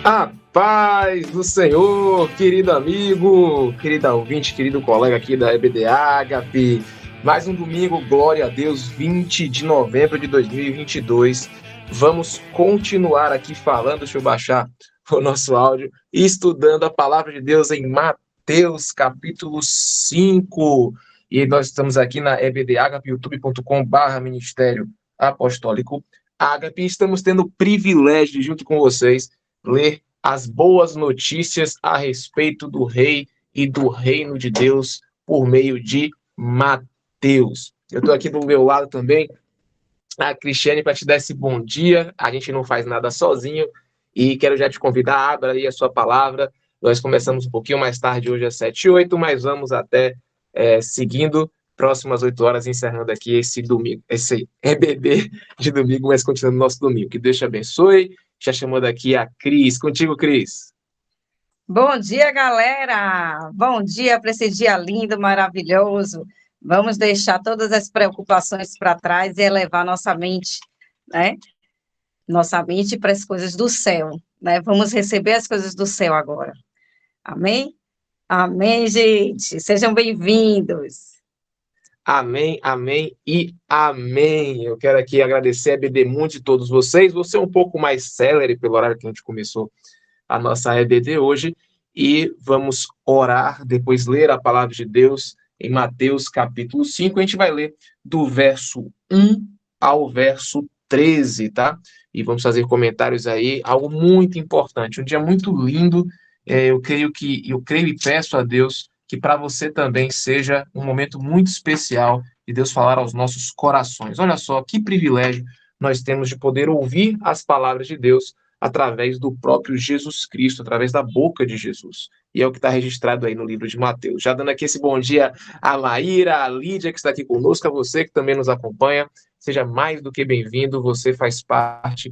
A paz do Senhor, querido amigo, querida ouvinte, querido colega aqui da EBD Agape. Mais um domingo, glória a Deus, 20 de novembro de 2022. Vamos continuar aqui falando, deixa eu baixar o nosso áudio, estudando a palavra de Deus em Mateus, capítulo 5. E nós estamos aqui na EBD Agape, youtube.com/ministério apostólico Agape. Estamos tendo o privilégio de, junto com vocês, ler as boas notícias a respeito do Rei e do Reino de Deus por meio de Mateus. Eu estou aqui do meu lado também, a Cristiane, para te dar esse bom dia. A gente não faz nada sozinho e quero já te convidar, abra aí a sua palavra. Nós começamos um pouquinho mais tarde, hoje às 7h08, mas vamos até seguindo, próximas 8 horas, encerrando aqui esse domingo, esse EBD de domingo, mas continuando nosso domingo. Que Deus te abençoe. Já chamando aqui a Cris. Contigo, Cris. Bom dia, galera! Bom dia para esse dia lindo, maravilhoso. Vamos deixar todas as preocupações para trás e elevar nossa mente, né? Nossa mente para as coisas do céu, né? Vamos receber as coisas do céu agora. Amém? Amém, gente! Sejam bem-vindos! Amém, amém e amém. Eu quero aqui agradecer a EBD muito de todos vocês. Você é um pouco mais célere pelo horário que a gente começou a nossa EBD hoje. E vamos orar, depois ler a palavra de Deus em Mateus capítulo 5. A gente vai ler do verso 1 ao verso 13, tá? E vamos fazer comentários aí, algo muito importante. Um dia muito lindo. Eu creio e peço a Deus que para você também seja um momento muito especial de Deus falar aos nossos corações. Olha só que privilégio nós temos de poder ouvir as palavras de Deus através do próprio Jesus Cristo, através da boca de Jesus. E é o que está registrado aí no livro de Mateus. Já dando aqui esse bom dia a Maíra, a Lídia, que está aqui conosco, a você que também nos acompanha. Seja mais do que bem-vindo, você faz parte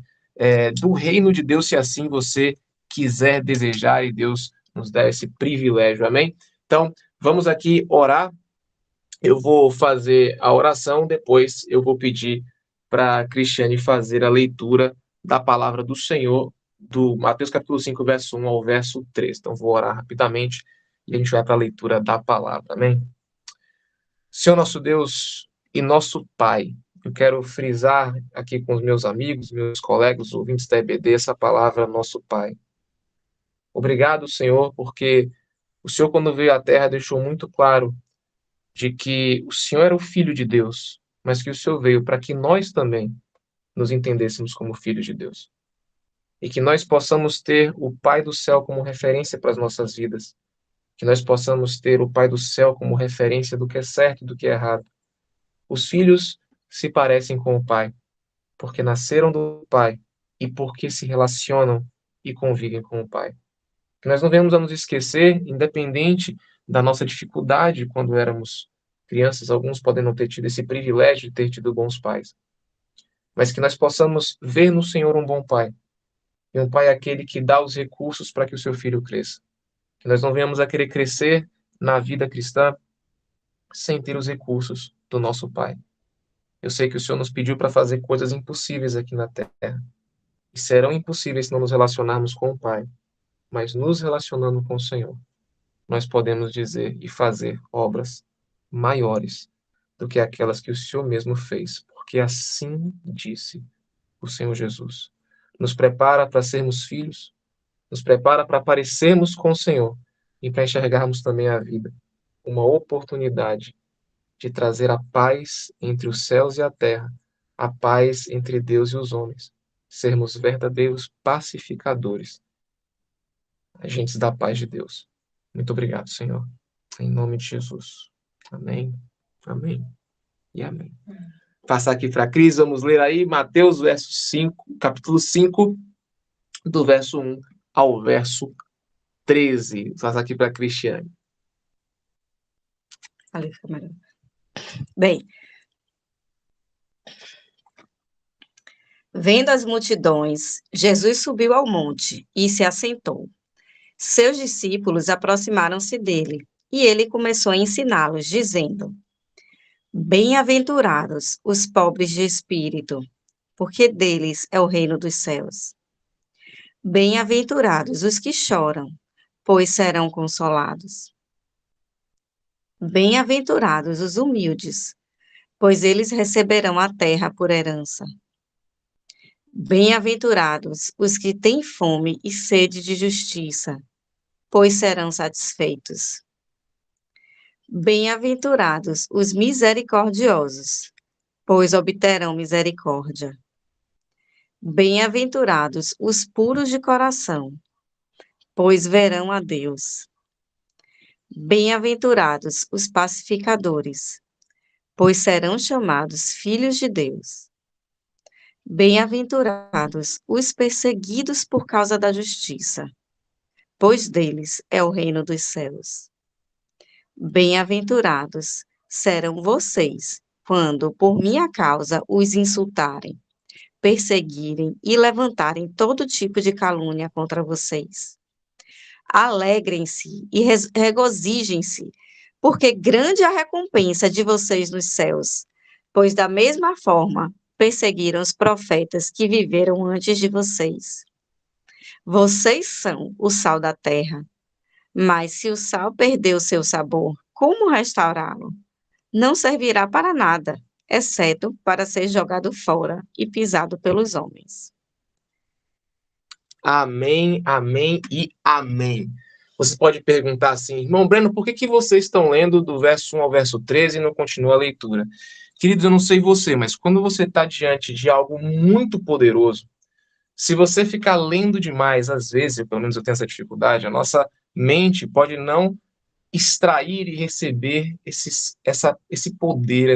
do reino de Deus, se assim você quiser desejar, e Deus nos dá esse privilégio, amém? Então, vamos aqui orar. Eu vou fazer a oração, depois eu vou pedir para a Cristiane fazer a leitura da palavra do Senhor, do Mateus capítulo 5, verso 1 ao verso 3. Então, vou orar rapidamente e a gente vai para a leitura da palavra, amém? Senhor nosso Deus e nosso Pai, eu quero frisar aqui com os meus amigos, meus colegas, os ouvintes da EBD, essa palavra, nosso Pai. Obrigado, Senhor, porque o Senhor, quando veio à Terra, deixou muito claro de que o Senhor era o Filho de Deus, mas que o Senhor veio para que nós também nos entendêssemos como filhos de Deus. E que nós possamos ter o Pai do céu como referência para as nossas vidas. Que nós possamos ter o Pai do céu como referência do que é certo e do que é errado. Os filhos se parecem com o Pai, porque nasceram do Pai e porque se relacionam e convivem com o Pai. Que nós não venhamos a nos esquecer, independente da nossa dificuldade quando éramos crianças, alguns podem não ter tido esse privilégio de ter tido bons pais, mas que nós possamos ver no Senhor um bom pai, e um pai é aquele que dá os recursos para que o seu filho cresça. Que nós não venhamos a querer crescer na vida cristã sem ter os recursos do nosso pai. Eu sei que o Senhor nos pediu para fazer coisas impossíveis aqui na terra, e serão impossíveis se não nos relacionarmos com o Pai, mas nos relacionando com o Senhor, nós podemos dizer e fazer obras maiores do que aquelas que o Senhor mesmo fez, porque assim disse o Senhor Jesus. Nos prepara para sermos filhos, nos prepara para parecermos com o Senhor e para enxergarmos também a vida, uma oportunidade de trazer a paz entre os céus e a terra, a paz entre Deus e os homens, sermos verdadeiros pacificadores, agentes da paz de Deus. Muito obrigado, Senhor. Em nome de Jesus. Amém, amém e amém. Passar aqui para a Cris, vamos ler aí Mateus verso 5, capítulo 5, do verso 1 ao verso 13. Passar aqui para a Cristiane. Ali fica melhor. Bem, vendo as multidões, Jesus subiu ao monte e se assentou. Seus discípulos aproximaram-se dele, e ele começou a ensiná-los, dizendo: Bem-aventurados os pobres de espírito, porque deles é o reino dos céus. Bem-aventurados os que choram, pois serão consolados. Bem-aventurados os humildes, pois eles receberão a terra por herança. Bem-aventurados os que têm fome e sede de justiça, pois serão satisfeitos. Bem-aventurados os misericordiosos, pois obterão misericórdia. Bem-aventurados os puros de coração, pois verão a Deus. Bem-aventurados os pacificadores, pois serão chamados filhos de Deus. Bem-aventurados os perseguidos por causa da justiça, pois deles é o reino dos céus. Bem-aventurados serão vocês, quando por minha causa os insultarem, perseguirem e levantarem todo tipo de calúnia contra vocês. Alegrem-se e regozijem-se, porque grande é a recompensa de vocês nos céus, pois da mesma forma perseguiram os profetas que viveram antes de vocês. Vocês são o sal da terra, mas se o sal perder o seu sabor, como restaurá-lo? Não servirá para nada, exceto para ser jogado fora e pisado pelos homens. Amém, amém e amém. Você pode perguntar assim, irmão Breno, por que vocês estão lendo do verso 1 ao verso 13 e não continua a leitura? Queridos, eu não sei você, mas quando você está diante de algo muito poderoso, se você ficar lendo demais, às vezes, pelo menos eu tenho essa dificuldade, a nossa mente pode não extrair e receber esse poder,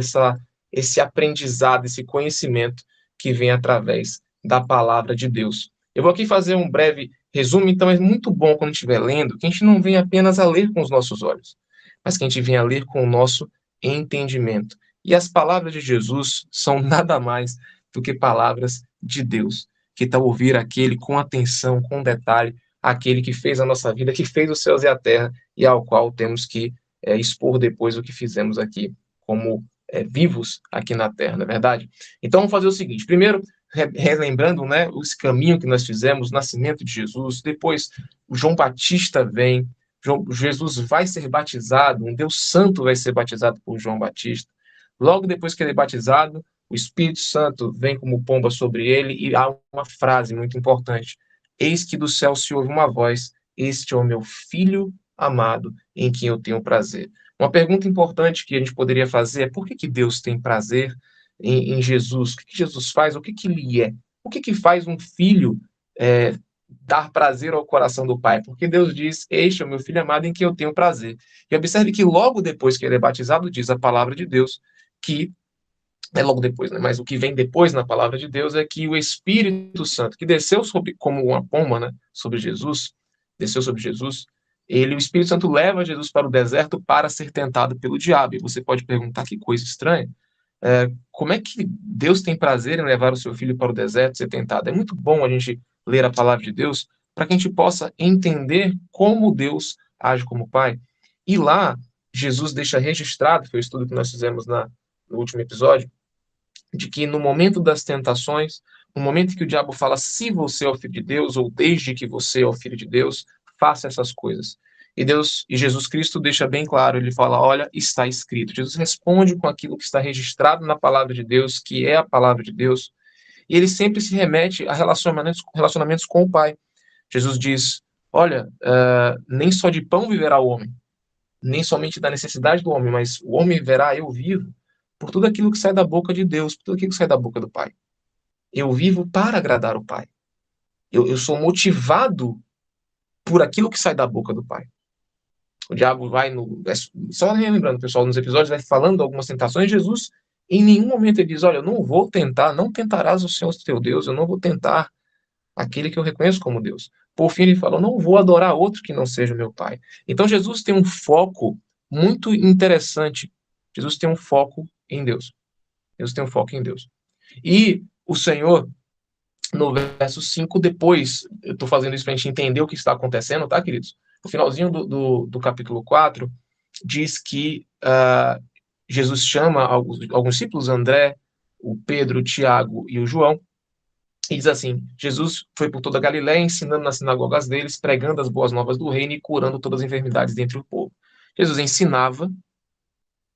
esse aprendizado, esse conhecimento que vem através da palavra de Deus. Eu vou aqui fazer um breve resumo, então é muito bom quando estiver lendo, que a gente não venha apenas a ler com os nossos olhos, mas que a gente venha a ler com o nosso entendimento. E as palavras de Jesus são nada mais do que palavras de Deus, que está a ouvir aquele com atenção, com detalhe, aquele que fez a nossa vida, que fez os céus e a terra, e ao qual temos que expor depois o que fizemos aqui, como vivos aqui na terra, não é verdade? Então vamos fazer o seguinte, primeiro, relembrando, né, esse caminho que nós fizemos, o nascimento de Jesus, depois o João Batista vem, Jesus vai ser batizado, um Deus Santo vai ser batizado por João Batista, logo depois que ele é batizado, o Espírito Santo vem como pomba sobre ele, e há uma frase muito importante, eis que do céu se ouve uma voz, este é o meu filho amado, em quem eu tenho prazer. Uma pergunta importante que a gente poderia fazer é por que Deus tem prazer em Jesus? O que Jesus faz? O que ele é? O que faz um filho dar prazer ao coração do Pai? Porque Deus diz, este é o meu filho amado em quem eu tenho prazer. E observe que logo depois que ele é batizado, diz a palavra de Deus que logo depois, né? Mas o que vem depois na palavra de Deus é que o Espírito Santo, que desceu como uma pomba, né, sobre Jesus, desceu sobre Jesus, o Espírito Santo leva Jesus para o deserto para ser tentado pelo diabo. E você pode perguntar que coisa estranha. Como é que Deus tem prazer em levar o seu filho para o deserto ser tentado? É muito bom a gente ler a palavra de Deus para que a gente possa entender como Deus age como Pai. E lá, Jesus deixa registrado, foi o estudo que nós fizemos no último episódio, de que no momento das tentações, no momento que o diabo fala se você é o filho de Deus, ou desde que você é o filho de Deus, faça essas coisas. E Jesus Cristo deixa bem claro, ele fala, olha, está escrito. Jesus responde com aquilo que está registrado na palavra de Deus, que é a palavra de Deus, e ele sempre se remete a relacionamentos com o Pai. Jesus diz, olha, nem só de pão viverá o homem, nem somente da necessidade do homem, mas o homem verá eu vivo por tudo aquilo que sai da boca de Deus, por tudo aquilo que sai da boca do Pai. Eu vivo para agradar o Pai. Eu sou motivado por aquilo que sai da boca do Pai. O diabo vai só lembrando, pessoal, nos episódios, vai falando algumas tentações, Jesus, em nenhum momento ele diz, olha, eu não vou tentar, não tentarás o Senhor teu Deus, eu não vou tentar aquele que eu reconheço como Deus. Por fim, ele fala, eu não vou adorar outro que não seja meu Pai. Então, Jesus tem um foco muito interessante. Jesus tem um foco em Deus. Deus tem um foco em Deus. E o Senhor, no verso 5, depois, eu estou fazendo isso para a gente entender o que está acontecendo, tá, queridos? No finalzinho do capítulo 4, diz que Jesus chama alguns discípulos, André, o Pedro, o Tiago e o João, E diz assim: Jesus foi por toda a Galiléia, ensinando nas sinagogas deles, pregando as boas novas do reino e curando todas as enfermidades dentre o povo. Jesus ensinava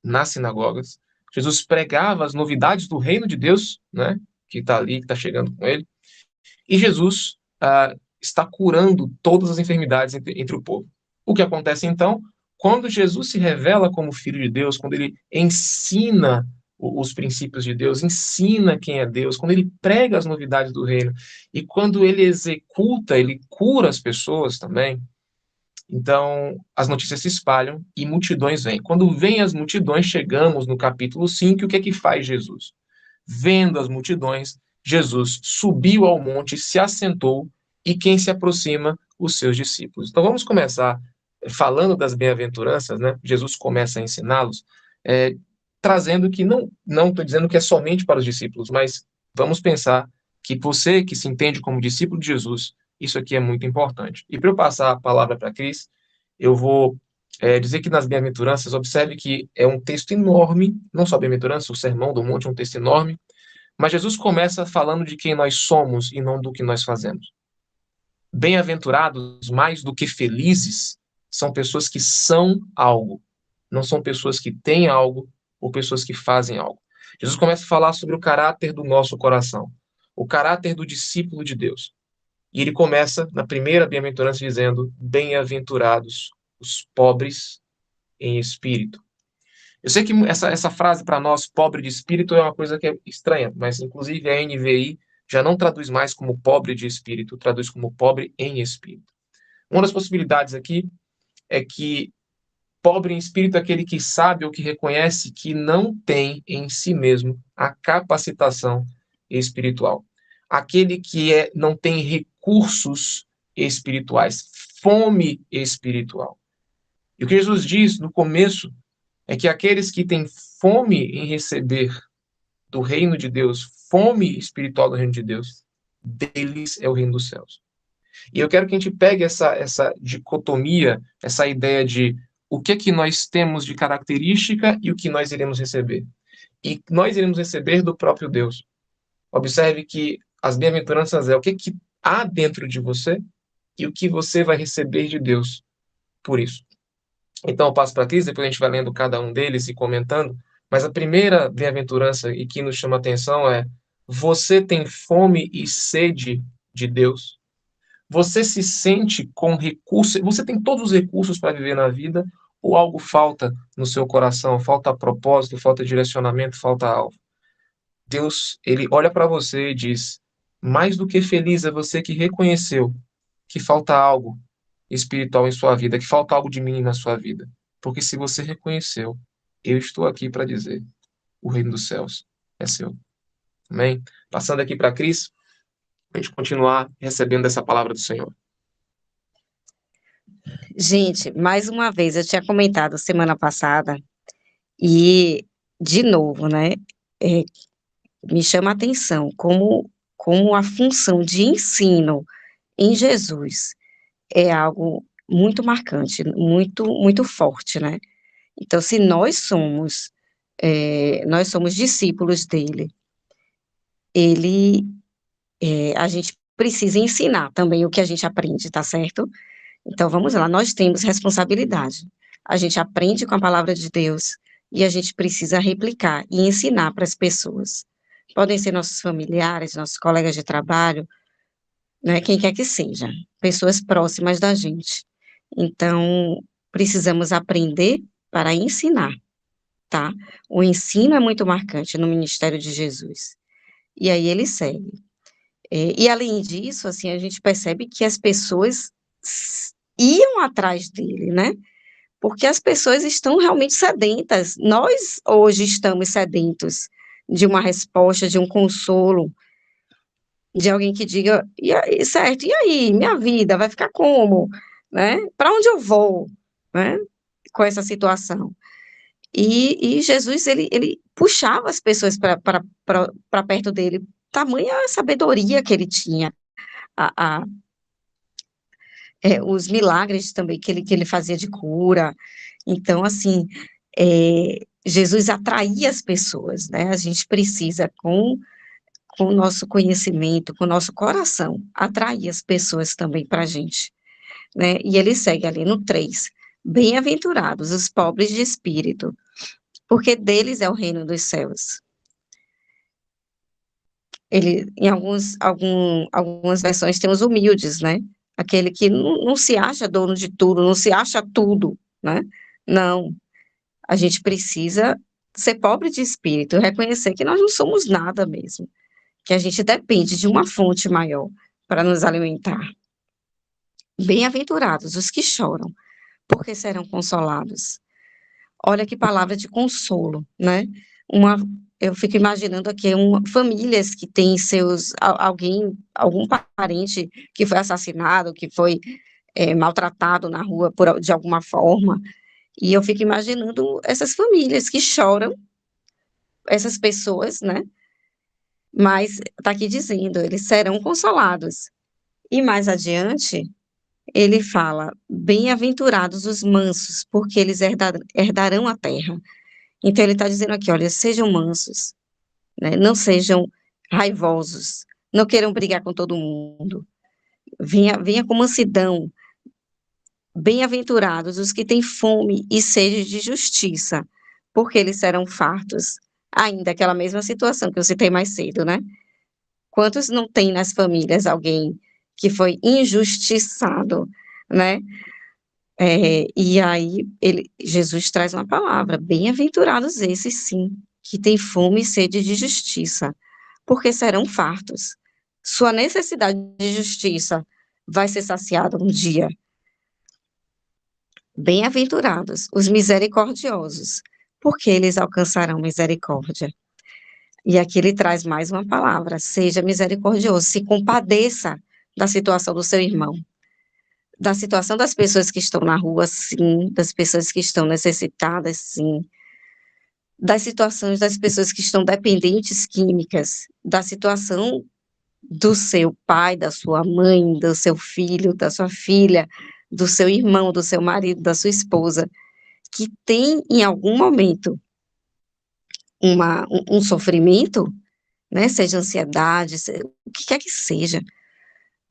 nas sinagogas, Jesus pregava as novidades do reino de Deus, né, que está ali, que está chegando com ele, e Jesus está curando todas as enfermidades entre o povo. O que acontece então? Quando Jesus se revela como Filho de Deus, quando ele ensina os princípios de Deus, ensina quem é Deus, quando ele prega as novidades do reino, e quando ele executa, ele cura as pessoas também, então as notícias se espalham e multidões vêm. Quando vêm as multidões, chegamos no capítulo 5, e o que é que faz Jesus? Vendo as multidões, Jesus subiu ao monte, se assentou, e quem se aproxima? Os seus discípulos. Então vamos começar falando das bem-aventuranças, né? Jesus começa a ensiná-los, trazendo que não estou dizendo que é somente para os discípulos, mas vamos pensar que você que se entende como discípulo de Jesus, isso aqui é muito importante. E para eu passar a palavra para a Cris, eu vou dizer que nas bem-aventuranças, observe que é um texto enorme, não só bem-aventurança, o Sermão do Monte é um texto enorme, mas Jesus começa falando de quem nós somos e não do que nós fazemos. Bem-aventurados, mais do que felizes, são pessoas que são algo, não são pessoas que têm algo ou pessoas que fazem algo. Jesus começa a falar sobre o caráter do nosso coração, o caráter do discípulo de Deus. E ele começa na primeira bem-aventurança dizendo: bem-aventurados os pobres em espírito. Eu sei que essa frase para nós, pobre de espírito, é uma coisa que é estranha, mas inclusive a NVI já não traduz mais como pobre de espírito, traduz como pobre em espírito. Uma das possibilidades aqui é que pobre em espírito é aquele que sabe ou que reconhece que não tem em si mesmo a capacitação espiritual. Aquele que não tem recursos espirituais, fome espiritual. E o que Jesus diz no começo é que aqueles que têm fome em receber do reino de Deus, fome espiritual do reino de Deus, deles é o reino dos céus. E eu quero que a gente pegue essa dicotomia, essa ideia de o que é que nós temos de característica e o que nós iremos receber. E nós iremos receber do próprio Deus. Observe que as bem-aventuranças é o que há dentro de você e o que você vai receber de Deus por isso. Então eu passo para a Cris, depois a gente vai lendo cada um deles e comentando, mas a primeira bem-aventurança e que nos chama a atenção é: você tem fome e sede de Deus? Você se sente com recursos? Você tem todos os recursos para viver na vida? Ou algo falta no seu coração? Falta propósito, falta direcionamento, falta algo? Deus, ele olha para você e diz: mais do que feliz é você que reconheceu que falta algo espiritual em sua vida, que falta algo de mim na sua vida. Porque se você reconheceu, eu estou aqui para dizer: o reino dos céus é seu. Amém? Passando aqui para a Cris, para a gente continuar recebendo essa palavra do Senhor. Gente, mais uma vez, eu tinha comentado semana passada, e, de novo, né, me chama a atenção como a função de ensino em Jesus é algo muito marcante, muito forte, né? Então, se nós somos discípulos dele, a gente precisa ensinar também o que a gente aprende, tá certo? Então, vamos lá, nós temos responsabilidade. A gente aprende com a palavra de Deus e a gente precisa replicar e ensinar para as pessoas. Podem ser nossos familiares, nossos colegas de trabalho, né, quem quer que seja, pessoas próximas da gente. Então, precisamos aprender para ensinar, tá? O ensino é muito marcante no ministério de Jesus. E aí ele segue. E além disso, assim, a gente percebe que as pessoas iam atrás dele, né? Porque as pessoas estão realmente sedentas. Nós hoje estamos sedentos de uma resposta, de um consolo, de alguém que diga, e aí, certo, e aí, minha vida vai ficar como? Né? Para onde eu vou? Né? Com essa situação. E Jesus, ele puxava as pessoas para perto dele, tamanha sabedoria que ele tinha, os milagres também que ele fazia de cura. Então, assim, Jesus atraía as pessoas, né? A gente precisa, com com o nosso conhecimento, com o nosso coração, atrair as pessoas também para a gente, né? E ele segue ali no 3. Bem-aventurados os pobres de espírito, porque deles é o reino dos céus. Ele, em algumas versões tem os humildes, né? Aquele que não se acha dono de tudo, não se acha tudo, né? Não, a gente precisa ser pobre de espírito, reconhecer que nós não somos nada mesmo, que a gente depende de uma fonte maior para nos alimentar. Bem-aventurados os que choram, porque serão consolados. Olha que palavra de consolo, né? Eu fico imaginando aqui famílias que têm algum parente que foi assassinado, que foi maltratado na rua de alguma forma, e eu fico imaginando essas famílias que choram, essas pessoas, né? Mas está aqui dizendo, eles serão consolados. E mais adiante, ele fala, bem-aventurados os mansos, porque eles herdarão a terra. Então, ele está dizendo aqui, olha, sejam mansos, né? Não sejam raivosos, não queiram brigar com todo mundo, venha com mansidão, bem-aventurados os que têm fome e sede de justiça, porque eles serão fartos. Ainda aquela mesma situação que eu citei mais cedo, né? Quantos não tem nas famílias alguém que foi injustiçado, né? E aí Jesus traz uma palavra, bem-aventurados esses sim, que têm fome e sede de justiça, porque serão fartos. Sua necessidade de justiça vai ser saciada um dia. Bem-aventurados os misericordiosos, porque eles alcançarão misericórdia. E aqui ele traz mais uma palavra, seja misericordioso, se compadeça da situação do seu irmão, da situação das pessoas que estão na rua, sim, das pessoas que estão necessitadas, sim, das situações das pessoas que estão dependentes químicas, da situação do seu pai, da sua mãe, do seu filho, da sua filha, do seu irmão, do seu marido, da sua esposa, que tem em algum momento um sofrimento, né, seja ansiedade, o que quer que seja,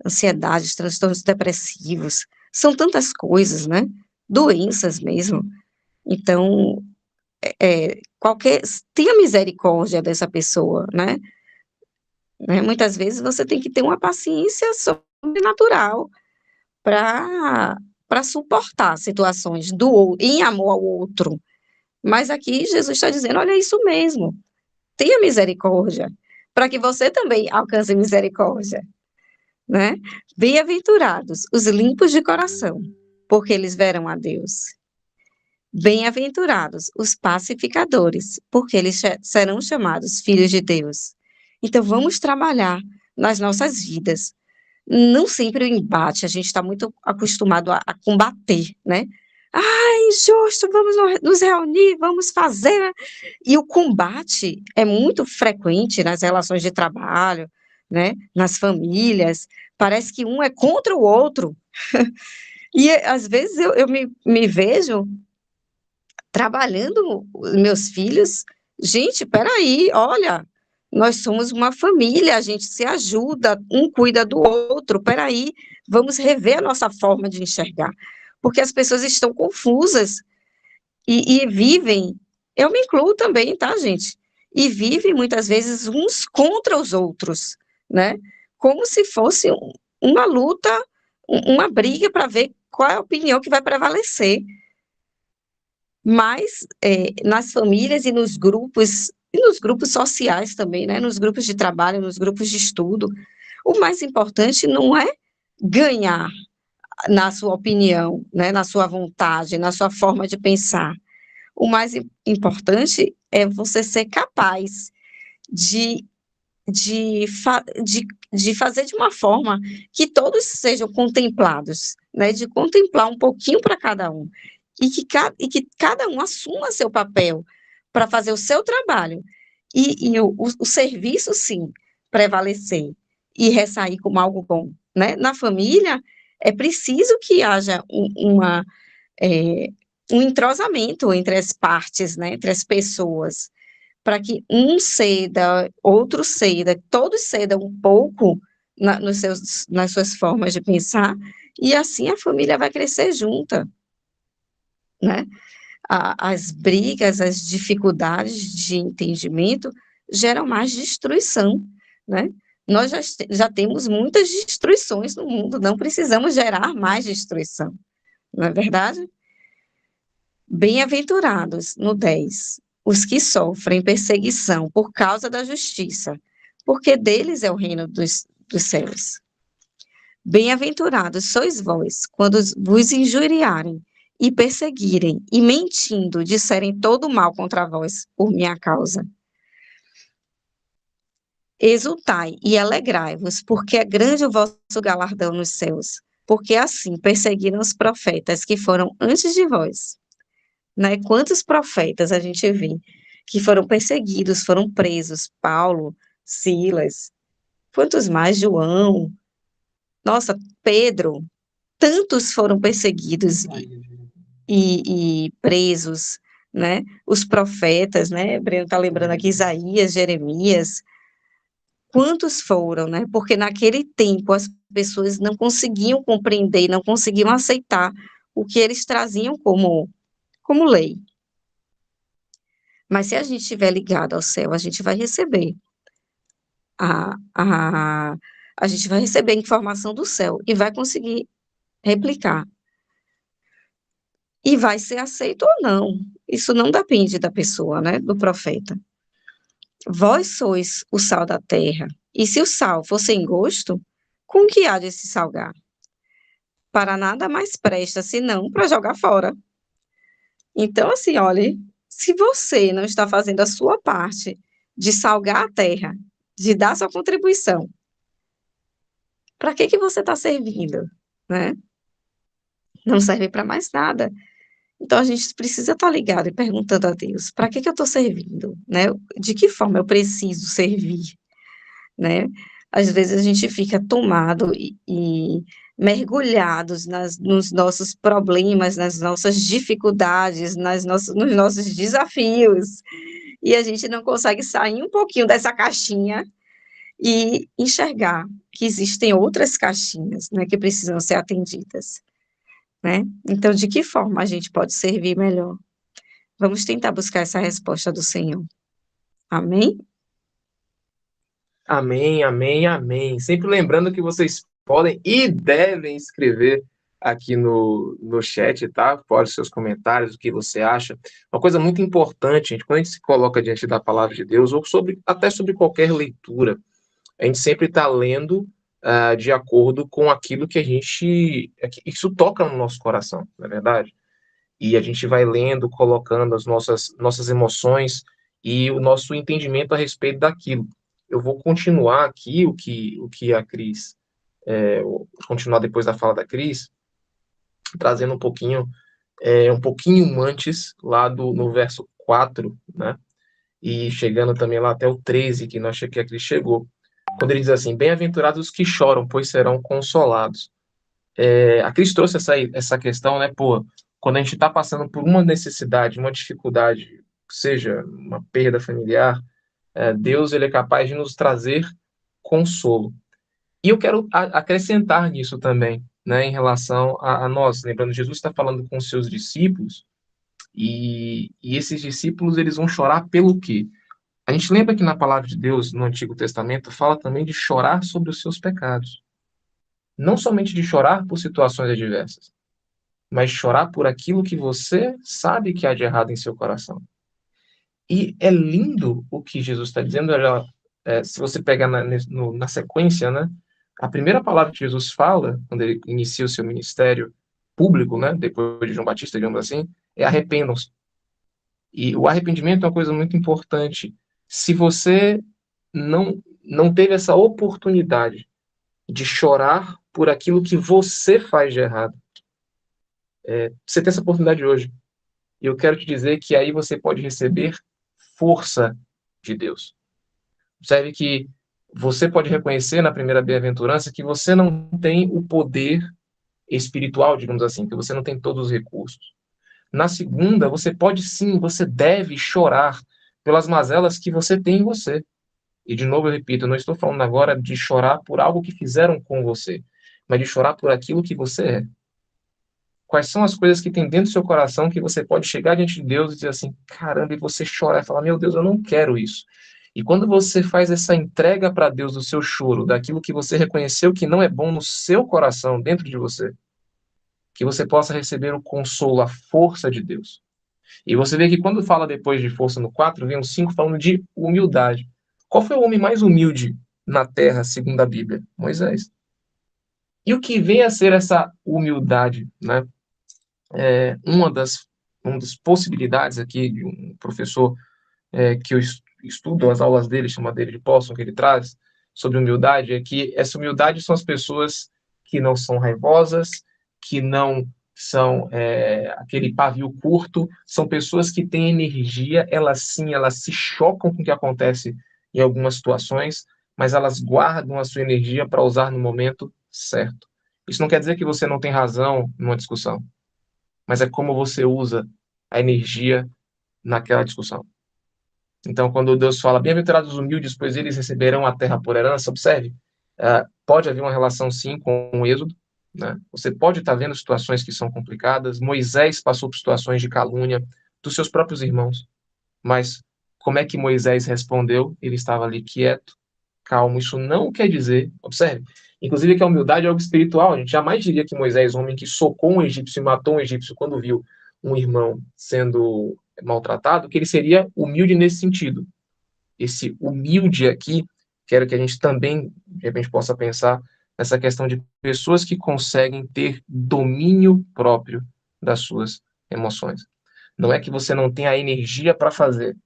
ansiedade, transtornos depressivos, são tantas coisas, né, doenças mesmo, então, tenha misericórdia dessa pessoa, né, muitas vezes você tem que ter uma paciência sobrenatural para suportar situações em amor ao outro, mas aqui Jesus está dizendo, olha, é isso mesmo, tenha misericórdia, para que você também alcance misericórdia, né? Bem-aventurados os limpos de coração, porque eles verão a Deus. Bem-aventurados os pacificadores, porque eles serão chamados filhos de Deus. Então, vamos trabalhar nas nossas vidas. Não sempre o embate, a gente está muito acostumado a combater, né? Injusto, vamos nos reunir, vamos fazer. E o combate é muito frequente nas relações de trabalho, né? Nas famílias. Parece que um é contra o outro. E às vezes eu me vejo trabalhando os meus filhos. Gente, peraí, olha, nós somos uma família, a gente se ajuda, um cuida do outro, peraí, vamos rever a nossa forma de enxergar, porque as pessoas estão confusas e vivem, eu me incluo também, tá, gente? E vivem muitas vezes uns contra os outros, né? Como se fosse uma luta, uma briga para ver qual é a opinião que vai prevalecer. Mas nas famílias e nos grupos sociais também, né? Nos grupos de trabalho, nos grupos de estudo, o mais importante não é ganhar na sua opinião, né? Na sua vontade, na sua forma de pensar. O mais importante é você ser capaz de fazer de uma forma que todos sejam contemplados, né? De contemplar um pouquinho para cada um. E que cada um assuma seu papel para fazer o seu trabalho. E o serviço, sim, prevalecer e ressair como algo bom, né? Na família, é preciso que haja um entrosamento entre as partes, né? Entre as pessoas, para que um ceda, outro ceda, todos cedam um pouco nas suas formas de pensar, e assim a família vai crescer junta, né? As brigas, as dificuldades de entendimento geram mais destruição, né? Nós já temos muitas destruições no mundo, não precisamos gerar mais destruição, não é verdade? Bem-aventurados, no 10, os que sofrem perseguição por causa da justiça, porque deles é o reino dos céus. Bem-aventurados sois vós, quando vos injuriarem e perseguirem, e mentindo, disserem todo mal contra vós, por minha causa. Exultai e alegrai-vos, porque é grande o vosso galardão nos céus, porque assim perseguiram os profetas que foram antes de vós. Né? Quantos profetas a gente vê que foram perseguidos, foram presos? Paulo, Silas, quantos mais? João, nossa, Pedro, tantos foram perseguidos e presos, né? Os profetas, né? Breno está lembrando aqui Isaías, Jeremias, quantos foram, né? Porque naquele tempo as pessoas não conseguiam compreender, não conseguiam aceitar o que eles traziam como lei. Mas se a gente estiver ligado ao céu, a gente vai receber a gente vai receber a informação do céu e vai conseguir replicar. E vai ser aceito ou não. Isso não depende da pessoa, né, do profeta. Vós sois o sal da terra, e se o sal for sem gosto, com que há de se salgar? Para nada mais presta, senão para jogar fora. Então, assim, olhe, se você não está fazendo a sua parte de salgar a terra, de dar sua contribuição, para que você está servindo, né? Não serve para mais nada. Então, a gente precisa estar ligado e perguntando a Deus, para que eu estou servindo, né? De que forma eu preciso servir, né? Às vezes a gente fica tomado e mergulhados nos nossos problemas, nas nossas dificuldades, nos nossos desafios, e a gente não consegue sair um pouquinho dessa caixinha e enxergar que existem outras caixinhas, né, que precisam ser atendidas, né? Então, de que forma a gente pode servir melhor? Vamos tentar buscar essa resposta do Senhor. Amém? Amém, amém, amém. Sempre lembrando que vocês podem e devem escrever aqui no chat, tá? Pode seus comentários, o que você acha. Uma coisa muito importante, gente, quando a gente se coloca diante da palavra de Deus, ou até sobre qualquer leitura, a gente sempre está lendo de acordo com aquilo que isso toca no nosso coração, não é verdade? E a gente vai lendo, colocando as nossas emoções e o nosso entendimento a respeito daquilo. Eu vou continuar aqui o que a Cris, vou continuar depois da fala da Cris, trazendo um pouquinho antes, lá no verso 4, né? E chegando também lá até o 13, que a Cris chegou. Quando ele diz assim, bem-aventurados os que choram, pois serão consolados. A Cris trouxe essa questão, né, pô, quando a gente está passando por uma necessidade, uma dificuldade, seja uma perda familiar, Deus ele é capaz de nos trazer consolo. E eu quero acrescentar nisso também, né, em relação a nós. Lembrando, Jesus está falando com os seus discípulos, e esses discípulos eles vão chorar pelo quê? A gente lembra que na palavra de Deus, no Antigo Testamento, fala também de chorar sobre os seus pecados. Não somente de chorar por situações adversas, mas chorar por aquilo que você sabe que há de errado em seu coração. E é lindo o que Jesus está dizendo. Se você pegar na sequência, né, a primeira palavra que Jesus fala, quando ele inicia o seu ministério público, né, depois de João Batista, digamos assim, é arrependam-se. E o arrependimento é uma coisa muito importante. Se você não teve essa oportunidade de chorar por aquilo que você faz de errado, você tem essa oportunidade hoje. E eu quero te dizer que aí você pode receber força de Deus. Observe que você pode reconhecer na primeira bem-aventurança que você não tem o poder espiritual, digamos assim, que você não tem todos os recursos. Na segunda, você pode sim, você deve chorar pelas mazelas que você tem em você. E, de novo, eu repito, eu não estou falando agora de chorar por algo que fizeram com você, mas de chorar por aquilo que você é. Quais são as coisas que tem dentro do seu coração que você pode chegar diante de Deus e dizer assim, caramba, e você chorar e falar, meu Deus, eu não quero isso. E quando você faz essa entrega para Deus do seu choro, daquilo que você reconheceu que não é bom no seu coração, dentro de você, que você possa receber o consolo, a força de Deus. E você vê que quando fala depois de força no 4, vem o 5 falando de humildade. Qual foi o homem mais humilde na terra, segundo a Bíblia? Moisés. E o que vem a ser essa humildade, né? Uma das possibilidades aqui de um professor que eu estudo as aulas dele, chama dele de Paulson, que ele traz sobre humildade, é que essa humildade são as pessoas que não são raivosas, que não são aquele pavio curto, são pessoas que têm energia, elas sim, elas se chocam com o que acontece em algumas situações, mas elas guardam a sua energia para usar no momento certo. Isso não quer dizer que você não tem razão numa discussão, mas é como você usa a energia naquela discussão. Então, quando Deus fala, bem-aventurados os humildes, pois eles receberão a terra por herança, observe, pode haver uma relação, sim, com o Êxodo, né? Você pode estar vendo situações que são complicadas, Moisés passou por situações de calúnia dos seus próprios irmãos, mas como é que Moisés respondeu? Ele estava ali quieto, calmo, isso não quer dizer, observe, inclusive que a humildade é algo espiritual, a gente jamais diria que Moisés, homem que socou um egípcio e matou um egípcio quando viu um irmão sendo maltratado, que ele seria humilde nesse sentido. Esse humilde aqui, quero que a gente também, de repente, possa pensar nessa questão de pessoas que conseguem ter domínio próprio das suas emoções. Não é que você não tenha a energia para fazer,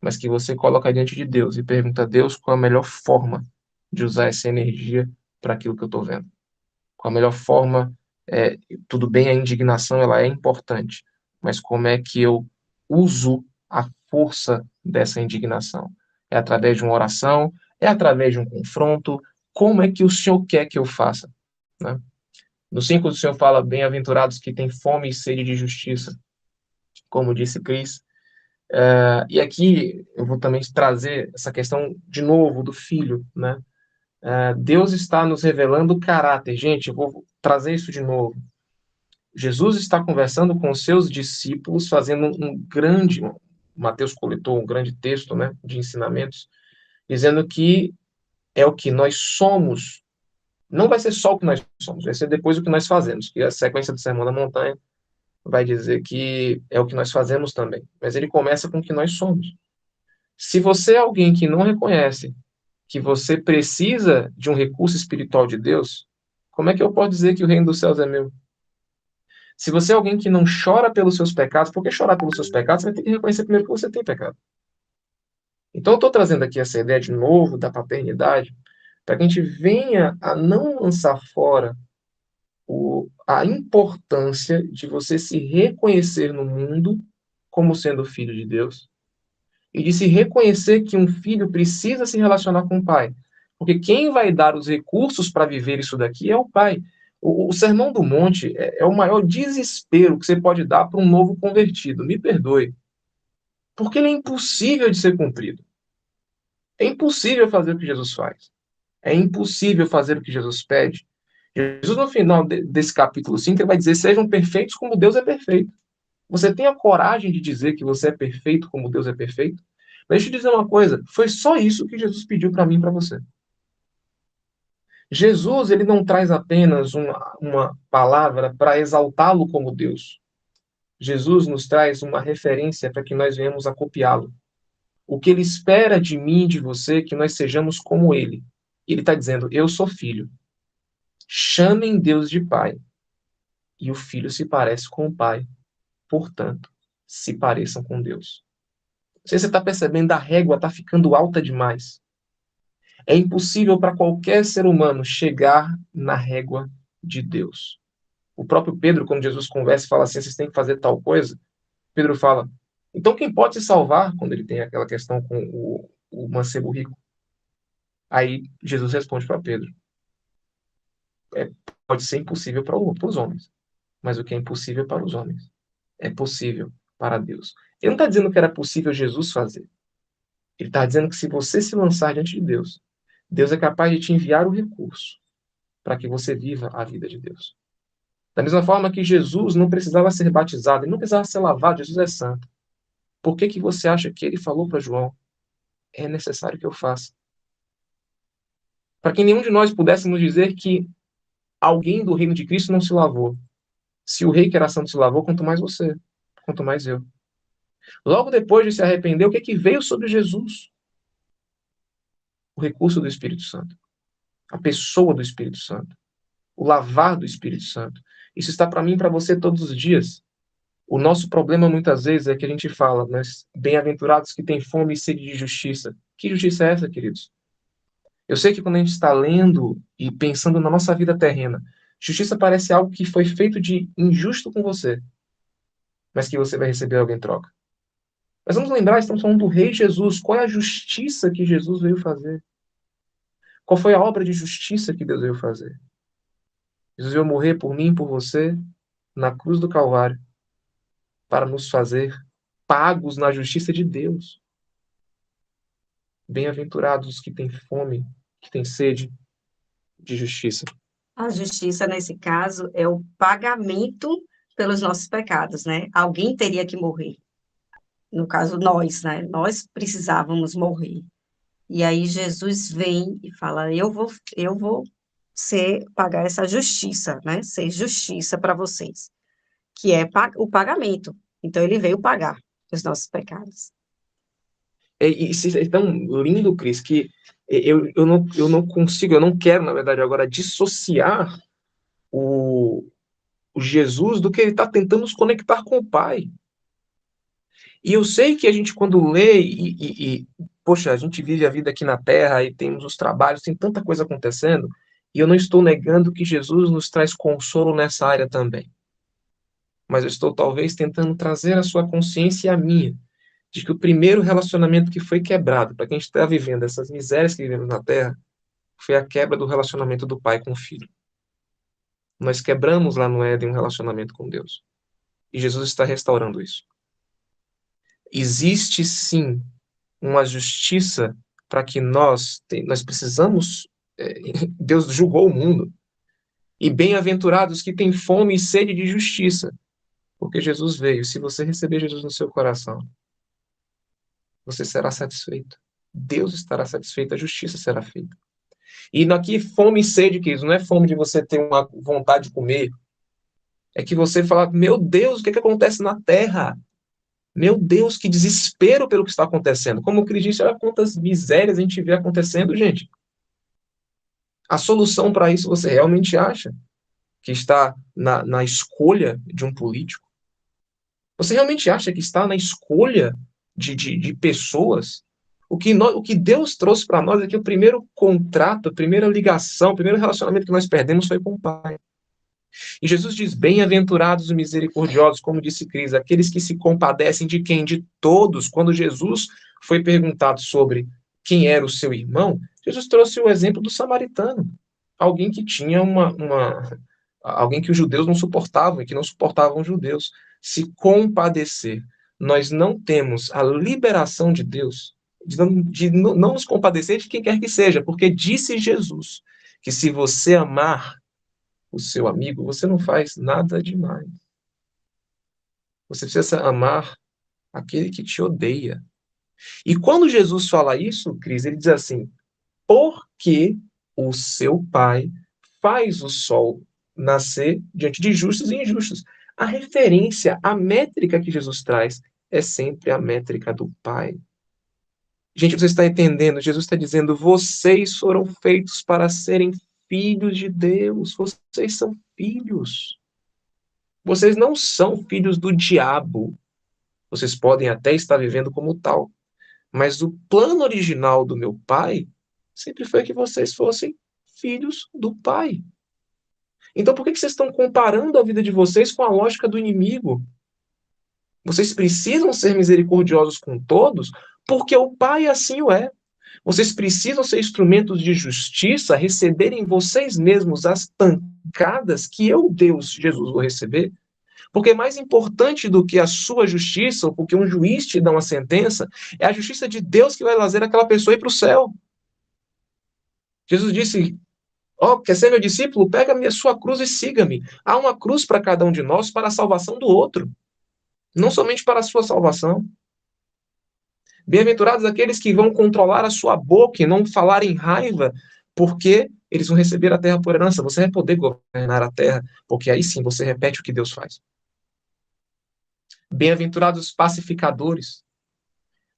mas que você coloca diante de Deus e pergunta a Deus qual a melhor forma de usar essa energia para aquilo que eu estou vendo. Qual a melhor forma, tudo bem, a indignação ela é importante, mas como é que eu uso a força dessa indignação? É através de uma oração? É através de um confronto? Como é que o Senhor quer que eu faça? Né? No 5 o Senhor fala, bem-aventurados que têm fome e sede de justiça, como disse Cris. E aqui eu vou também trazer essa questão de novo do filho, né? Deus está nos revelando o caráter. Gente, eu vou trazer isso de novo. Jesus está conversando com os seus discípulos, fazendo Mateus coletou um grande texto, né, de ensinamentos, dizendo que é o que nós somos. Não vai ser só o que nós somos, vai ser depois o que nós fazemos. E a sequência do Sermão da Montanha vai dizer que é o que nós fazemos também. Mas ele começa com o que nós somos. Se você é alguém que não reconhece que você precisa de um recurso espiritual de Deus, como é que eu posso dizer que o reino dos céus é meu? Se você é alguém que não chora pelos seus pecados, por que chorar pelos seus pecados? Você vai ter que reconhecer primeiro que você tem pecado. Então, eu estou trazendo aqui essa ideia de novo da paternidade, para que a gente venha a não lançar fora a importância de você se reconhecer no mundo como sendo filho de Deus e de se reconhecer que um filho precisa se relacionar com o pai. Porque quem vai dar os recursos para viver isso daqui é o pai. O Sermão do Monte é o maior desespero que você pode dar para um novo convertido. Me perdoe. Porque ele é impossível de ser cumprido. É impossível fazer o que Jesus faz. É impossível fazer o que Jesus pede. Jesus, no final desse capítulo 5, ele vai dizer: sejam perfeitos como Deus é perfeito. Você tem a coragem de dizer que você é perfeito como Deus é perfeito? Mas deixa eu te dizer uma coisa: foi só isso que Jesus pediu para mim e para você. Jesus, ele não traz apenas uma palavra para exaltá-lo como Deus. Jesus nos traz uma referência para que nós venhamos a copiá-lo. O que ele espera de mim e de você é que nós sejamos como ele. Ele está dizendo: eu sou filho. Chamem Deus de pai. E o filho se parece com o pai. Portanto, se pareçam com Deus. Não sei se você está percebendo, a régua está ficando alta demais. É impossível para qualquer ser humano chegar na régua de Deus. O próprio Pedro, quando Jesus conversa e fala assim, vocês têm que fazer tal coisa, Pedro fala, então quem pode se salvar, quando ele tem aquela questão com o mancebo rico? Aí Jesus responde para Pedro, pode ser impossível para os homens, mas o que é impossível para os homens é possível para Deus. Ele não está dizendo que era possível Jesus fazer. Ele está dizendo que se você se lançar diante de Deus, Deus é capaz de te enviar o recurso para que você viva a vida de Deus. Da mesma forma que Jesus não precisava ser batizado, ele não precisava ser lavado, Jesus é santo. Por que que você acha que ele falou para João? É necessário que eu faça. Para que nenhum de nós pudéssemos dizer que alguém do reino de Cristo não se lavou. Se o rei que era santo se lavou, quanto mais você, quanto mais eu. Logo depois de se arrepender, o que é que veio sobre Jesus? O recurso do Espírito Santo. A pessoa do Espírito Santo. O lavar do Espírito Santo. Isso está para mim e para você todos os dias. O nosso problema muitas vezes é que a gente fala, mas bem-aventurados que têm fome e sede de justiça. Que justiça é essa, queridos? Eu sei que quando a gente está lendo e pensando na nossa vida terrena, justiça parece algo que foi feito de injusto com você, mas que você vai receber algo em troca. Mas vamos lembrar, estamos falando do Rei Jesus. Qual é a justiça que Jesus veio fazer? Qual foi a obra de justiça que Deus veio fazer? Jesus veio morrer por mim e por você na cruz do Calvário para nos fazer pagos na justiça de Deus. Bem-aventurados os que têm fome, que têm sede de justiça. A justiça, nesse caso, é o pagamento pelos nossos pecados, né? Alguém teria que morrer. No caso, nós, né? Nós precisávamos morrer. E aí Jesus vem e fala, eu vou pagar essa justiça, né? Ser justiça para vocês, que é o pagamento. Então, ele veio pagar os nossos pecados. Isso é tão lindo, Cris, que eu não consigo, eu não quero, na verdade, agora dissociar o Jesus do que ele está tentando nos conectar com o Pai. E eu sei que a gente, quando lê poxa, a gente vive a vida aqui na Terra e temos os trabalhos, tem tanta coisa acontecendo, e eu não estou negando que Jesus nos traz consolo nessa área também. Mas eu estou talvez tentando trazer a sua consciência e a minha, de que o primeiro relacionamento que foi quebrado, para quem está vivendo essas misérias que vivemos na Terra, foi a quebra do relacionamento do pai com o filho. Nós quebramos lá no Éden um relacionamento com Deus. E Jesus está restaurando isso. Existe sim uma justiça para que nós precisamos. Deus julgou o mundo. E bem-aventurados que têm fome e sede de justiça, porque Jesus veio. Se você receber Jesus no seu coração, você será satisfeito. Deus estará satisfeito, a justiça será feita. E aqui, fome e sede, queridos, não é fome de você ter uma vontade de comer. É que você fala, meu Deus, o que acontece na Terra? Meu Deus, que desespero pelo que está acontecendo. Como o Cris disse, olha quantas misérias a gente vê acontecendo, gente. A solução para isso você realmente acha que está na escolha de um político? Você realmente acha que está na escolha de pessoas? O que Deus trouxe para nós é que o primeiro contrato, a primeira ligação, o primeiro relacionamento que nós perdemos foi com o Pai. E Jesus diz, bem-aventurados os misericordiosos, como disse Cris, aqueles que se compadecem de quem? De todos. Quando Jesus foi perguntado sobre quem era o seu irmão, Jesus trouxe o exemplo do samaritano. Alguém que tinha alguém que os judeus não suportavam e que não suportavam os judeus. Se compadecer. Nós não temos a liberação de Deus de não nos compadecer de quem quer que seja, porque disse Jesus que se você amar o seu amigo, você não faz nada demais. Você precisa amar aquele que te odeia. E quando Jesus fala isso, Cris, ele diz assim, porque o seu pai faz o sol nascer diante de justos e injustos. A referência, a métrica que Jesus traz é sempre a métrica do Pai. Gente, você está entendendo? Jesus está dizendo, vocês foram feitos para serem filhos de Deus. Vocês são filhos. Vocês não são filhos do diabo. Vocês podem até estar vivendo como tal. Mas o plano original do meu pai sempre foi que vocês fossem filhos do pai. Então por que vocês estão comparando a vida de vocês com a lógica do inimigo? Vocês precisam ser misericordiosos com todos, porque o pai assim o é. Vocês precisam ser instrumentos de justiça, receberem vocês mesmos as pancadas que eu, Deus, Jesus, vou receber, Porque mais importante do que a sua justiça, ou porque um juiz te dá uma sentença, é a justiça de Deus que vai fazer aquela pessoa ir para o céu. Jesus disse: ó, quer ser meu discípulo? Pega a sua cruz e siga-me. Há uma cruz para cada um de nós para a salvação do outro, não somente para a sua salvação. Bem-aventurados aqueles que vão controlar a sua boca e não falar em raiva, porque eles vão receber a terra por herança. Você vai poder governar a terra, porque aí sim você repete o que Deus faz. Bem-aventurados os pacificadores.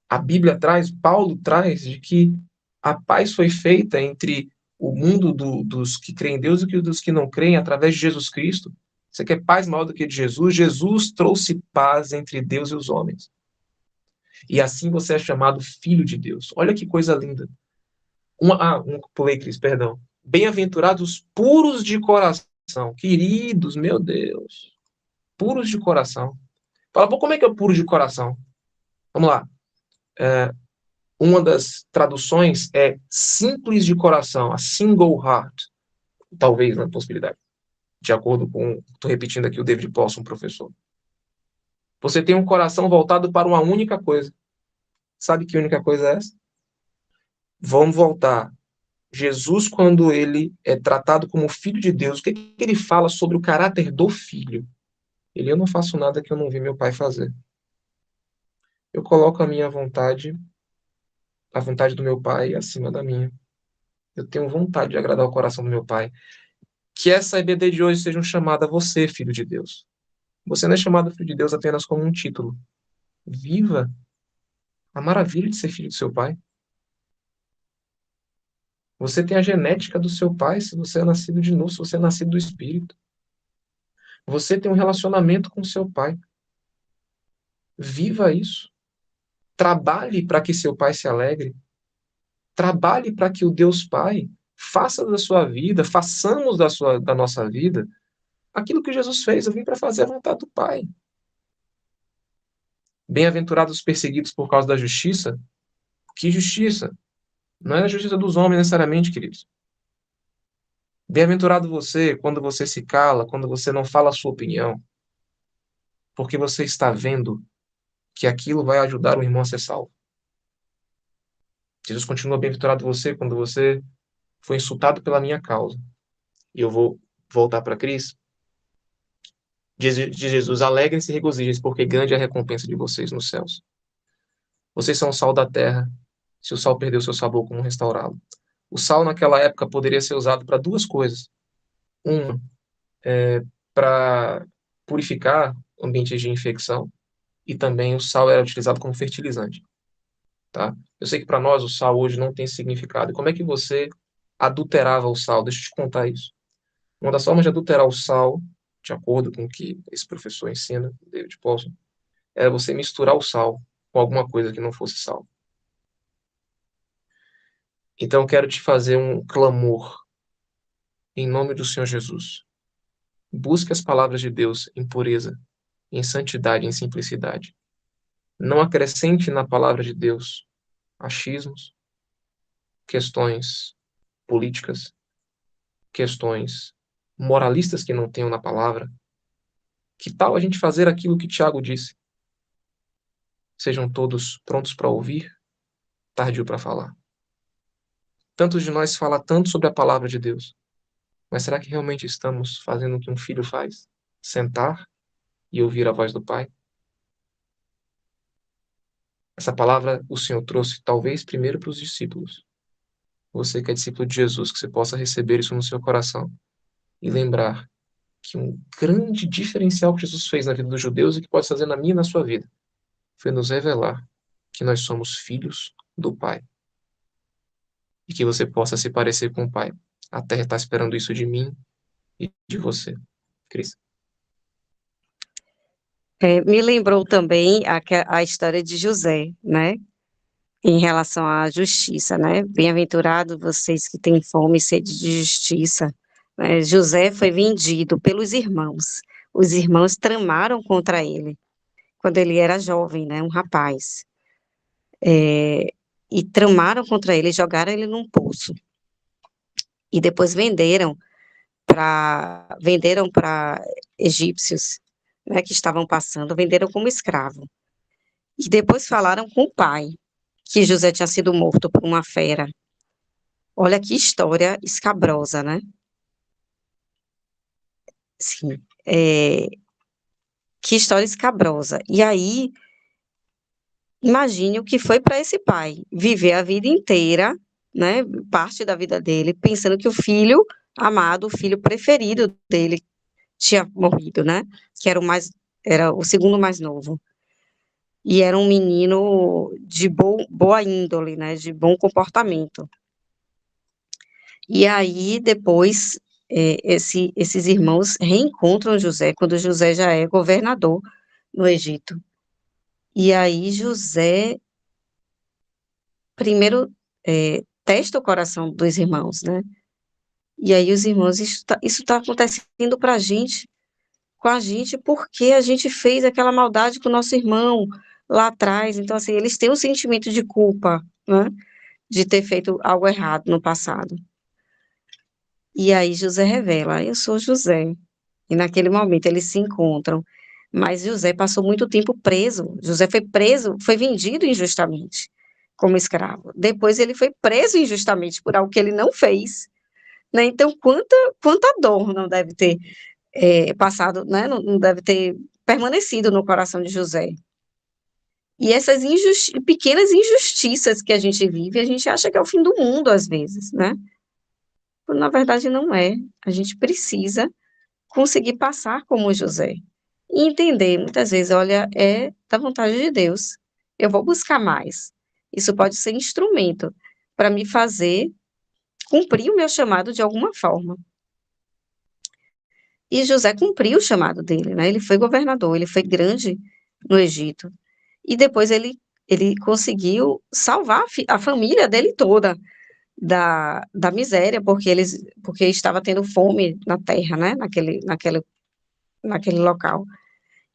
A Bíblia traz, Paulo traz, de que a paz foi feita entre o mundo dos que creem em Deus e dos que não creem através de Jesus Cristo. Você quer paz maior do que de Jesus? Jesus trouxe paz entre Deus e os homens. E assim você é chamado filho de Deus. Olha que coisa linda. Pulei, Cris, perdão. Bem-aventurados os puros de coração. Queridos, meu Deus. Puros de coração. Fala, como é que é puro de coração? Vamos lá. Uma das traduções é simples de coração, a single heart. Talvez, na possibilidade. De acordo com... Estou repetindo aqui o David Paulson, professor. Você tem um coração voltado para uma única coisa. Sabe que única coisa é essa? Vamos voltar. Jesus, quando ele é tratado como filho de Deus, o que ele fala sobre o caráter do filho? Eu não faço nada que eu não vi meu pai fazer. Eu coloco a minha vontade, a vontade do meu pai, acima da minha. Eu tenho vontade de agradar o coração do meu pai. Que essa EBD de hoje seja um chamado a você, filho de Deus. Você não é chamado filho de Deus apenas como um título. Viva a maravilha de ser filho do seu pai. Você tem a genética do seu pai, se você é nascido de novo, se você é nascido do Espírito. Você tem um relacionamento com seu pai. Viva isso. Trabalhe para que seu pai se alegre. Trabalhe para que o Deus Pai faça da sua vida, façamos da nossa vida, aquilo que Jesus fez. Eu vim para fazer a vontade do Pai. Bem-aventurados os perseguidos por causa da justiça. Que justiça? Não é a justiça dos homens necessariamente, queridos. Bem-aventurado você quando você se cala, quando você não fala a sua opinião, porque você está vendo que aquilo vai ajudar o irmão a ser salvo. Jesus continua bem-aventurado você quando você foi insultado pela minha causa. E eu vou voltar para Cristo. Diz Jesus: alegrem-se e regozijem-se, porque grande é a recompensa de vocês nos céus. Vocês são o sal da terra. Se o sal perdeu seu sabor, como restaurá-lo? O sal, naquela época, poderia ser usado para duas coisas. Uma, para purificar ambientes de infecção, e também o sal era utilizado como fertilizante. Tá? Eu sei que para nós o sal hoje não tem significado. E como é que você adulterava o sal? Deixa eu te contar isso. Uma das formas de adulterar o sal, de acordo com o que esse professor ensina, David Paulson, era você misturar o sal com alguma coisa que não fosse sal. Então eu quero te fazer um clamor em nome do Senhor Jesus. Busque as palavras de Deus em pureza, em santidade, em simplicidade. Não acrescente na palavra de Deus achismos, questões políticas, questões moralistas que não tenham na palavra. Que tal a gente fazer aquilo que Tiago disse? Sejam todos prontos para ouvir, tardio para falar. Tantos de nós falam tanto sobre a palavra de Deus, mas será que realmente estamos fazendo o que um filho faz? Sentar e ouvir a voz do Pai? Essa palavra o Senhor trouxe talvez primeiro para os discípulos. Você que é discípulo de Jesus, que você possa receber isso no seu coração e lembrar que um grande diferencial que Jesus fez na vida dos judeus e que pode fazer na minha e na sua vida foi nos revelar que nós somos filhos do Pai. E que você possa se parecer com o Pai. A terra está esperando isso de mim e de você. Cris. Me lembrou também a história de José, né? Em relação à justiça, né? Bem-aventurado vocês que têm fome e sede de justiça. Né? José foi vendido pelos irmãos. Os irmãos tramaram contra ele quando ele era jovem, né? Um rapaz. E tramaram contra ele, jogaram ele num poço. E depois venderam para egípcios, né, que estavam passando, venderam como escravo. E depois falaram com o pai, que José tinha sido morto por uma fera. Olha que história escabrosa, né? Sim, que história escabrosa. E aí, imagine o que foi para esse pai, viver a vida inteira, né, parte da vida dele, pensando que o filho amado, o filho preferido dele tinha morrido, né, que era o segundo mais novo. E era um menino de boa índole, né, de bom comportamento. E aí, depois, esses irmãos reencontram José, quando José já é governador no Egito. E aí, José, primeiro, testa o coração dos irmãos, né? E aí, os irmãos, isso tá acontecendo com a gente, porque a gente fez aquela maldade com o nosso irmão lá atrás. Então, assim, eles têm um sentimento de culpa, né? De ter feito algo errado no passado. E aí José revela, eu sou José. E naquele momento eles se encontram. Mas José passou muito tempo preso. José foi preso, foi vendido injustamente como escravo. Depois ele foi preso injustamente por algo que ele não fez. Né? Então, quanta dor não deve ter passado, né? Não deve ter permanecido no coração de José. E essas pequenas injustiças que a gente vive, a gente acha que é o fim do mundo às vezes, né? Na verdade, não é. A gente precisa conseguir passar como José. E entender, muitas vezes, olha, é da vontade de Deus. Eu vou buscar mais. Isso pode ser instrumento para me fazer cumprir o meu chamado de alguma forma. E José cumpriu o chamado dele, né? Ele foi governador, ele foi grande no Egito. E depois ele conseguiu salvar a família dele toda da miséria, porque estava tendo fome na terra, né? Naquele local.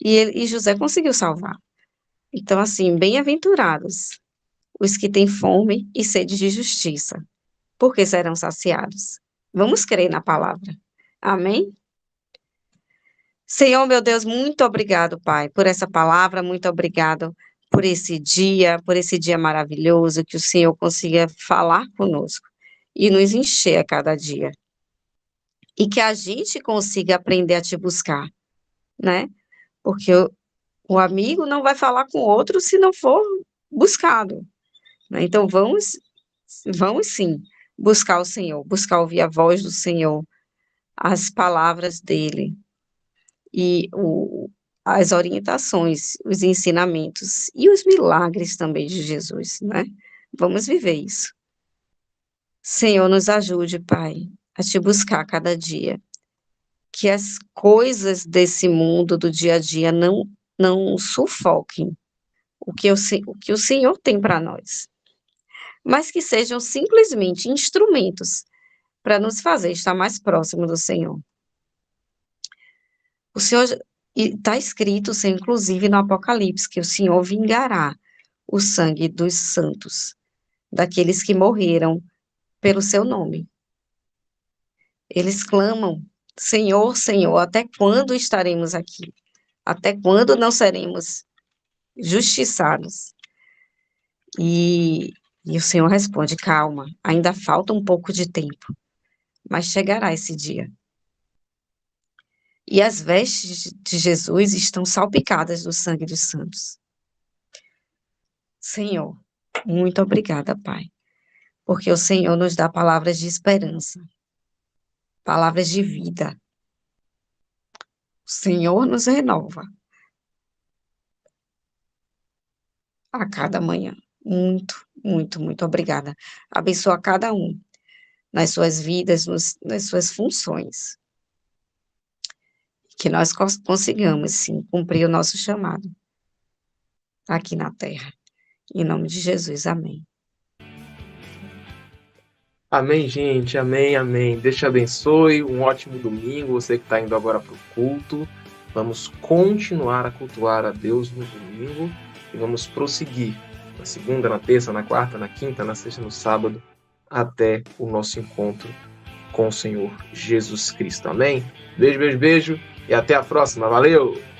E José conseguiu salvar. Então, assim, bem-aventurados os que têm fome e sede de justiça, porque serão saciados. Vamos crer na palavra. Amém? Senhor, meu Deus, muito obrigado, Pai, por essa palavra, muito obrigado por esse dia maravilhoso, que o Senhor consiga falar conosco e nos encher a cada dia. E que a gente consiga aprender a te buscar, né? Porque o amigo não vai falar com o outro se não for buscado, né? Então, vamos sim buscar o Senhor, buscar ouvir a voz do Senhor, as palavras dele e as orientações, os ensinamentos e os milagres também de Jesus, né? Vamos viver isso. Senhor, nos ajude, Pai, a te buscar cada dia, que as coisas desse mundo, do dia a dia, não sufoquem o que o Senhor tem para nós, mas que sejam simplesmente instrumentos para nos fazer estar mais próximo do Senhor. O Senhor, está escrito, Senhor, inclusive no Apocalipse, que o Senhor vingará o sangue dos santos, daqueles que morreram pelo seu nome. Eles clamam, Senhor, Senhor, até quando estaremos aqui? Até quando não seremos justiçados? E o Senhor responde, calma, ainda falta um pouco de tempo, mas chegará esse dia. E as vestes de Jesus estão salpicadas do sangue dos santos. Senhor, muito obrigada, Pai, porque o Senhor nos dá palavras de esperança, palavras de vida. O Senhor nos renova a cada manhã. Muito, muito, muito obrigada. Abençoa cada um nas suas vidas, nas suas funções. Que nós consigamos, sim, cumprir o nosso chamado aqui na terra. Em nome de Jesus, amém. Amém, gente. Amém, amém. Deus te abençoe. Um ótimo domingo. Você que está indo agora para o culto. Vamos continuar a cultuar a Deus no domingo e vamos prosseguir na segunda, na terça, na quarta, na quinta, na sexta, no sábado, até o nosso encontro com o Senhor Jesus Cristo. Amém? Beijo, beijo, beijo e até a próxima. Valeu!